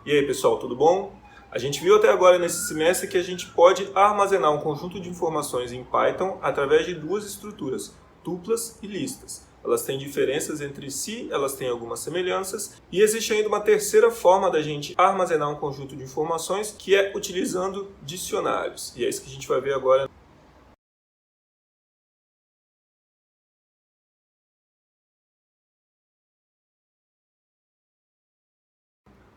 E aí pessoal, tudo bom? A gente viu até agora nesse semestre que a gente pode armazenar um conjunto de informações em Python através de duas estruturas, tuplas e listas. Elas têm diferenças entre si, elas têm algumas semelhanças, e existe ainda uma terceira forma da gente armazenar um conjunto de informações, que é utilizando dicionários. E é isso que a gente vai ver agora.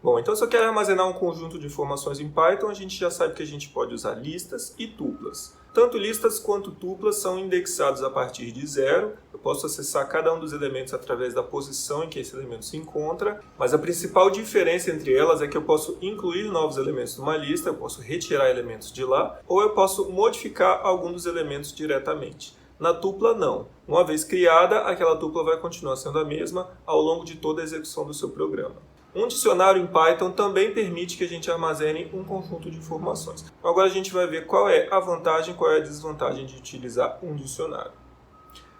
Bom, então se eu quero armazenar um conjunto de informações em Python, a gente já sabe que a gente pode usar listas e tuplas. Tanto listas quanto tuplas são indexados a partir de zero. Eu posso acessar cada um dos elementos através da posição em que esse elemento se encontra, mas a principal diferença entre elas é que eu posso incluir novos elementos numa lista, eu posso retirar elementos de lá, ou eu posso modificar algum dos elementos diretamente. Na tupla, não. Uma vez criada, aquela tupla vai continuar sendo a mesma ao longo de toda a execução do seu programa. Um dicionário em Python também permite que a gente armazene um conjunto de informações. Agora a gente vai ver qual é a vantagem e qual é a desvantagem de utilizar um dicionário.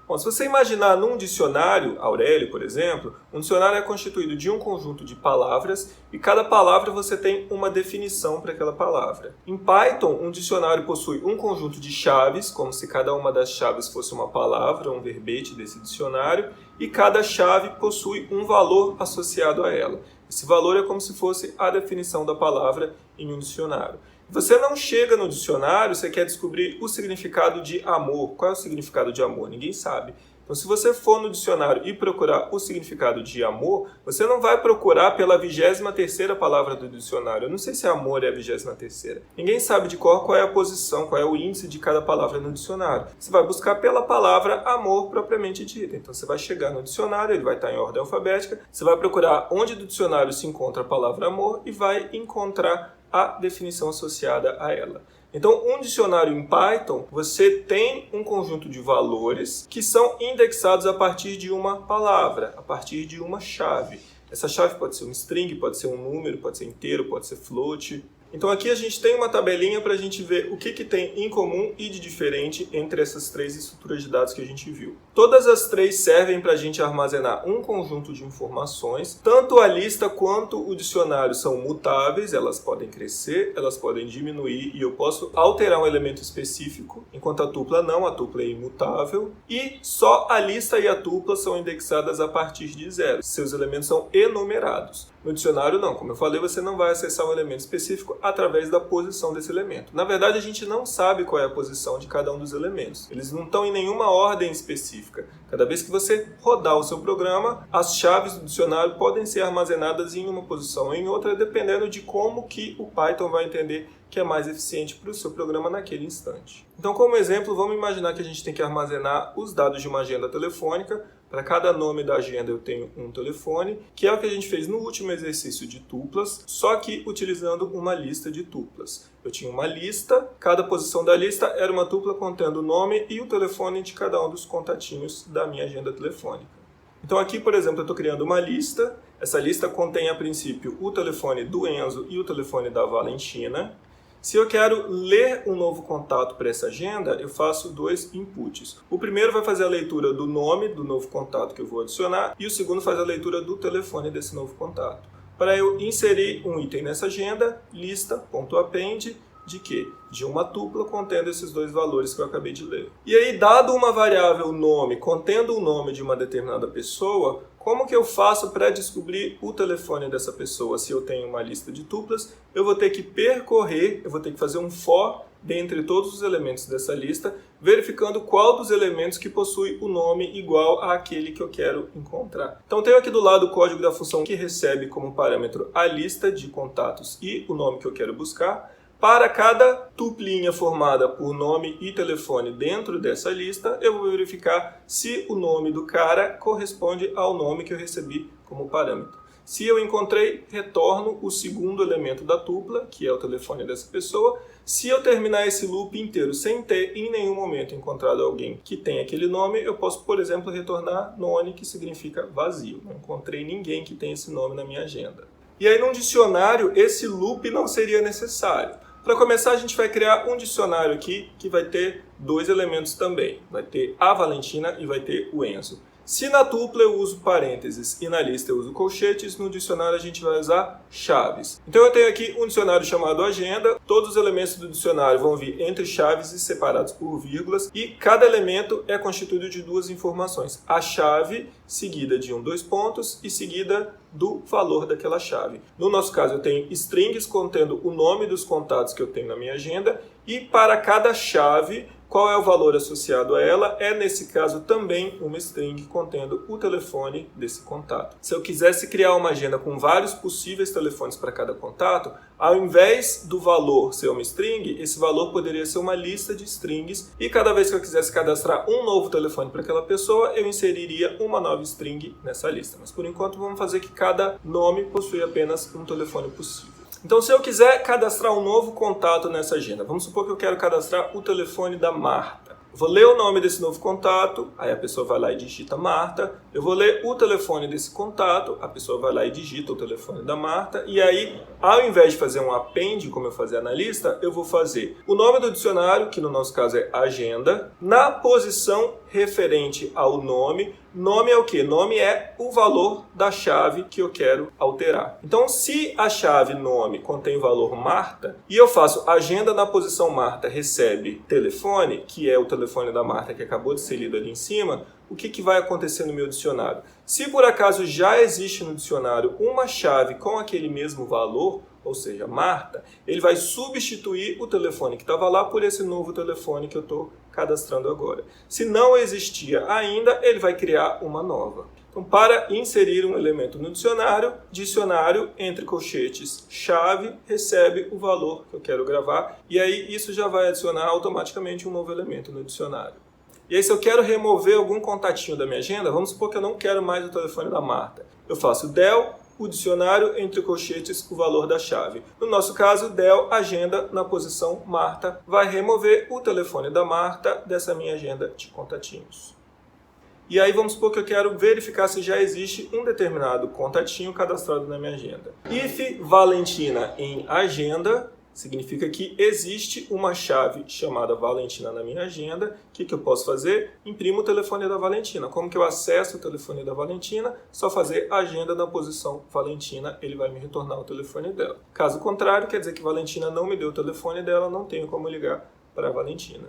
Bom, se você imaginar num dicionário, Aurélio, por exemplo, um dicionário é constituído de um conjunto de palavras e cada palavra você tem uma definição para aquela palavra. Em Python, um dicionário possui um conjunto de chaves, como se cada uma das chaves fosse uma palavra, um verbete desse dicionário, e cada chave possui um valor associado a ela. Esse valor é como se fosse a definição da palavra em um dicionário. Você não chega no dicionário, você quer descobrir o significado de amor. Qual é o significado de amor? Ninguém sabe. Então, se você for no dicionário e procurar o significado de amor, você não vai procurar pela 23ª palavra do dicionário. Eu não sei se amor é a 23ª. Ninguém sabe de qual é a posição, qual é o índice de cada palavra no dicionário. Você vai buscar pela palavra amor propriamente dita. Então, você vai chegar no dicionário, ele vai estar em ordem alfabética, você vai procurar onde do dicionário se encontra a palavra amor e vai encontrar a definição associada a ela. Então, um dicionário em Python, você tem um conjunto de valores que são indexados a partir de uma palavra, a partir de uma chave. Essa chave pode ser um string, pode ser um número, pode ser inteiro, pode ser float. Então aqui a gente tem uma tabelinha para a gente ver o que tem em comum e de diferente entre essas três estruturas de dados que a gente viu. Todas as três servem para a gente armazenar um conjunto de informações. Tanto a lista quanto o dicionário são mutáveis, elas podem crescer, elas podem diminuir e eu posso alterar um elemento específico, enquanto a tupla não, a tupla é imutável. E só a lista e a tupla são indexadas a partir de zero. Seus elementos são enumerados. No dicionário não, como eu falei, você não vai acessar um elemento específico através da posição desse elemento. Na verdade, a gente não sabe qual é a posição de cada um dos elementos. Eles não estão em nenhuma ordem específica. Cada vez que você rodar o seu programa, as chaves do dicionário podem ser armazenadas em uma posição ou em outra, dependendo de como que o Python vai entender que é mais eficiente para o seu programa naquele instante. Então, como exemplo, vamos imaginar que a gente tem que armazenar os dados de uma agenda telefônica. Para cada nome da agenda eu tenho um telefone, que é o que a gente fez no último exercício de tuplas, só que utilizando uma lista de tuplas. Eu tinha uma lista, cada posição da lista era uma tupla contendo o nome e o telefone de cada um dos contatinhos da minha agenda telefônica. Então aqui, por exemplo, eu estou criando uma lista. Essa lista contém, a princípio, o telefone do Enzo e o telefone da Valentina. Se eu quero ler um novo contato para essa agenda, eu faço dois inputs. O primeiro vai fazer a leitura do nome do novo contato que eu vou adicionar e o segundo faz a leitura do telefone desse novo contato. Para eu inserir um item nessa agenda, lista.append de quê? De uma tupla contendo esses dois valores que eu acabei de ler. E aí, dado uma variável nome contendo o nome de uma determinada pessoa, como que eu faço para descobrir o telefone dessa pessoa? Se eu tenho uma lista de tuplas, eu vou ter que percorrer, eu vou ter que fazer um for dentre todos os elementos dessa lista, verificando qual dos elementos que possui o nome igual àquele que eu quero encontrar. Então tenho aqui do lado o código da função que recebe como parâmetro a lista de contatos e o nome que eu quero buscar. Para cada tuplinha formada por nome e telefone dentro dessa lista, eu vou verificar se o nome do cara corresponde ao nome que eu recebi como parâmetro. Se eu encontrei, retorno o segundo elemento da tupla, que é o telefone dessa pessoa. Se eu terminar esse loop inteiro sem ter em nenhum momento encontrado alguém que tem aquele nome, eu posso, por exemplo, retornar none, que significa vazio. Não encontrei ninguém que tem esse nome na minha agenda. E aí, num dicionário, esse loop não seria necessário. Para começar, a gente vai criar um dicionário aqui que vai ter dois elementos também. Vai ter a Valentina e vai ter o Enzo. Se na tupla eu uso parênteses e na lista eu uso colchetes, no dicionário a gente vai usar chaves. Então eu tenho aqui um dicionário chamado agenda, todos os elementos do dicionário vão vir entre chaves e separados por vírgulas, e cada elemento é constituído de duas informações. A chave, seguida de dois pontos e seguida do valor daquela chave. No nosso caso eu tenho strings contendo o nome dos contatos que eu tenho na minha agenda, e para cada chave, qual é o valor associado a ela? É, nesse caso, também uma string contendo o telefone desse contato. Se eu quisesse criar uma agenda com vários possíveis telefones para cada contato, ao invés do valor ser uma string, esse valor poderia ser uma lista de strings, e cada vez que eu quisesse cadastrar um novo telefone para aquela pessoa, eu inseriria uma nova string nessa lista. Mas por enquanto vamos fazer que cada nome possui apenas um telefone possível. Então, se eu quiser cadastrar um novo contato nessa agenda, vamos supor que eu quero cadastrar o telefone da Marta. Eu vou ler o nome desse novo contato, aí a pessoa vai lá e digita Marta. Eu vou ler o telefone desse contato, a pessoa vai lá e digita o telefone da Marta. E aí, ao invés de fazer um append, como eu fazia na lista, eu vou fazer o nome do dicionário, que no nosso caso é agenda, na posição referente ao nome. Nome é o quê? Nome é o valor da chave que eu quero alterar. Então, se a chave nome contém o valor Marta, e eu faço agenda na posição Marta recebe telefone, que é o telefone da Marta que acabou de ser lido ali em cima, o que vai acontecer no meu dicionário? Se por acaso já existe no dicionário uma chave com aquele mesmo valor, ou seja, Marta, ele vai substituir o telefone que estava lá por esse novo telefone que eu estou cadastrando agora. Se não existia ainda, ele vai criar uma nova. Então, para inserir um elemento no dicionário, dicionário, entre colchetes, chave, recebe o valor que eu quero gravar, e aí isso já vai adicionar automaticamente um novo elemento no dicionário. E aí, se eu quero remover algum contatinho da minha agenda, vamos supor que eu não quero mais o telefone da Marta. Eu faço del, o dicionário, entre colchetes, o valor da chave. No nosso caso, del, agenda, na posição Marta, vai remover o telefone da Marta dessa minha agenda de contatinhos. E aí vamos supor que eu quero verificar se já existe um determinado contatinho cadastrado na minha agenda. If Valentina em agenda, significa que existe uma chave chamada Valentina na minha agenda. O que eu posso fazer? Imprimo o telefone da Valentina. Como que eu acesso o telefone da Valentina? Só fazer agenda na posição Valentina, ele vai me retornar o telefone dela. Caso contrário, quer dizer que Valentina não me deu o telefone dela, não tenho como ligar para a Valentina.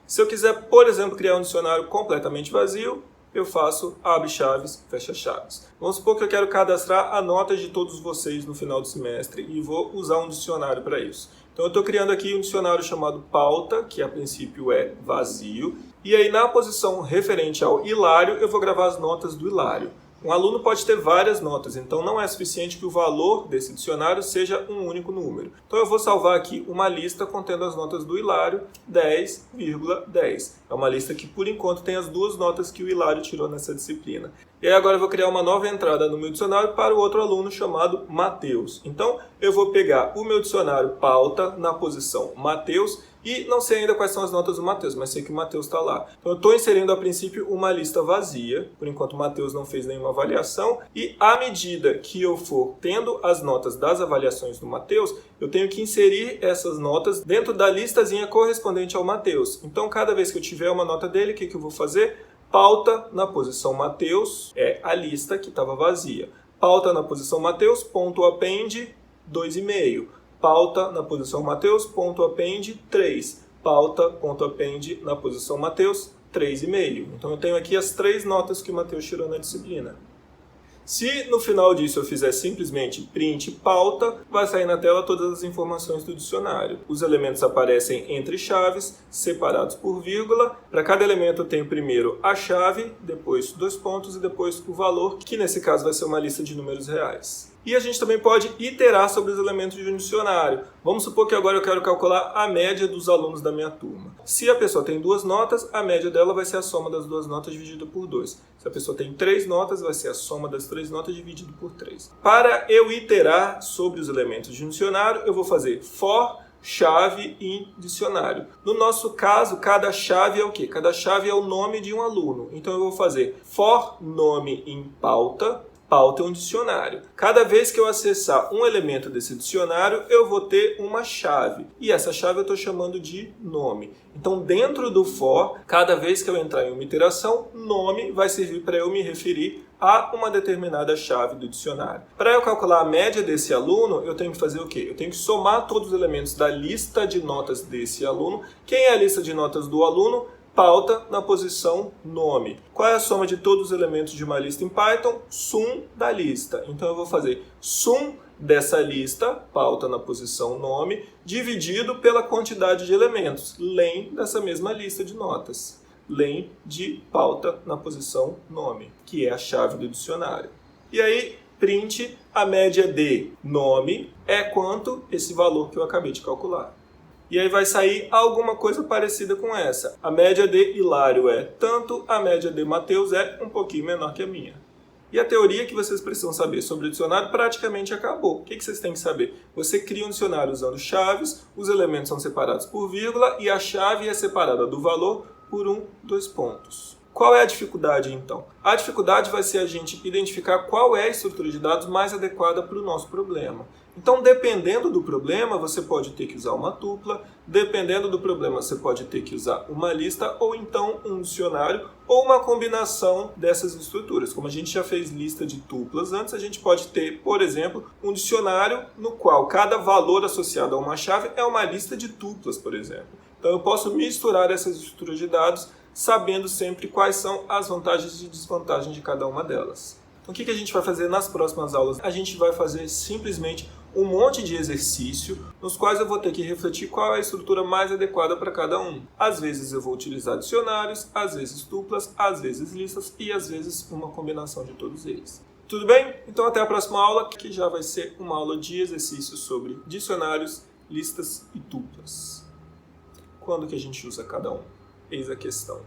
Se eu quiser, por exemplo, criar um dicionário completamente vazio, eu faço abre chaves, fecha chaves. Vamos supor que eu quero cadastrar a nota de todos vocês no final do semestre e vou usar um dicionário para isso. Então eu estou criando aqui um dicionário chamado pauta, que a princípio é vazio, e aí na posição referente ao Hilário eu vou gravar as notas do Hilário. Um aluno pode ter várias notas, então não é suficiente que o valor desse dicionário seja um único número. Então eu vou salvar aqui uma lista contendo as notas do Hilário, 10,10. É uma lista que por enquanto tem as duas notas que o Hilário tirou nessa disciplina. E aí agora eu vou criar uma nova entrada no meu dicionário para o outro aluno chamado Mateus. Então eu vou pegar o meu dicionário pauta na posição Mateus, e não sei ainda quais são as notas do Mateus, mas sei que o Mateus está lá. Então eu estou inserindo a princípio uma lista vazia, por enquanto o Mateus não fez nenhuma avaliação, e à medida que eu for tendo as notas das avaliações do Mateus, eu tenho que inserir essas notas dentro da listazinha correspondente ao Mateus. Então cada vez que eu tiver uma nota dele, o que eu vou fazer? Pauta na posição Mateus é a lista que estava vazia. Pauta na posição Mateus, ponto append, 2,5. Pauta na posição Mateus, ponto append, 3. Pauta, ponto append na posição Mateus, 3,5. Então eu tenho aqui as 3 notas que o Mateus tirou na disciplina. Se no final disso eu fizer simplesmente print pauta, vai sair na tela todas as informações do dicionário. Os elementos aparecem entre chaves, separados por vírgula. Para cada elemento eu tenho primeiro a chave, depois 2 pontos e depois o valor, que nesse caso vai ser uma lista de números reais. E a gente também pode iterar sobre os elementos de um dicionário. Vamos supor que agora eu quero calcular a média dos alunos da minha turma. Se a pessoa tem 2 notas, a média dela vai ser a soma das 2 notas dividida por 2. Se a pessoa tem 3 notas, vai ser a soma das 3 notas dividido por 3. Para eu iterar sobre os elementos de um dicionário, eu vou fazer for chave em dicionário. No nosso caso, cada chave é o quê? Cada chave é o nome de um aluno. Então eu vou fazer for nome em pauta, Pauta é um dicionário. Cada vez que eu acessar um elemento desse dicionário, eu vou ter uma chave. E essa chave eu estou chamando de nome. Então, dentro do for, cada vez que eu entrar em uma iteração, nome vai servir para eu me referir a uma determinada chave do dicionário. Para eu calcular a média desse aluno, eu tenho que fazer o quê? Eu tenho que somar todos os elementos da lista de notas desse aluno. Quem é a lista de notas do aluno? Pauta na posição nome. Qual é a soma de todos os elementos de uma lista em Python? Sum da lista. Então eu vou fazer sum dessa lista, pauta na posição nome, dividido pela quantidade de elementos, len dessa mesma lista de notas. Len de pauta na posição nome, que é a chave do dicionário. E aí, print a média de nome é quanto? Esse valor que eu acabei de calcular. E aí vai sair alguma coisa parecida com essa. A média de Hilário é tanto, a média de Mateus é um pouquinho menor que a minha. E a teoria que vocês precisam saber sobre o dicionário praticamente acabou. O que vocês têm que saber? Você cria um dicionário usando chaves, os elementos são separados por vírgula e a chave é separada do valor por 2 pontos. Qual é a dificuldade, então? A dificuldade vai ser a gente identificar qual é a estrutura de dados mais adequada para o nosso problema. Então, dependendo do problema, você pode ter que usar uma tupla, dependendo do problema, você pode ter que usar uma lista, ou então um dicionário, ou uma combinação dessas estruturas. Como a gente já fez lista de tuplas antes, a gente pode ter, por exemplo, um dicionário no qual cada valor associado a uma chave é uma lista de tuplas, por exemplo. Então, eu posso misturar essas estruturas de dados, sabendo sempre quais são as vantagens e desvantagens de cada uma delas. Então, o que a gente vai fazer nas próximas aulas? A gente vai fazer simplesmente um monte de exercício nos quais eu vou ter que refletir qual é a estrutura mais adequada para cada um. Às vezes eu vou utilizar dicionários, às vezes tuplas, às vezes listas e às vezes uma combinação de todos eles. Tudo bem? Então até a próxima aula, que já vai ser uma aula de exercícios sobre dicionários, listas e tuplas. Quando que a gente usa cada um? Eis a questão.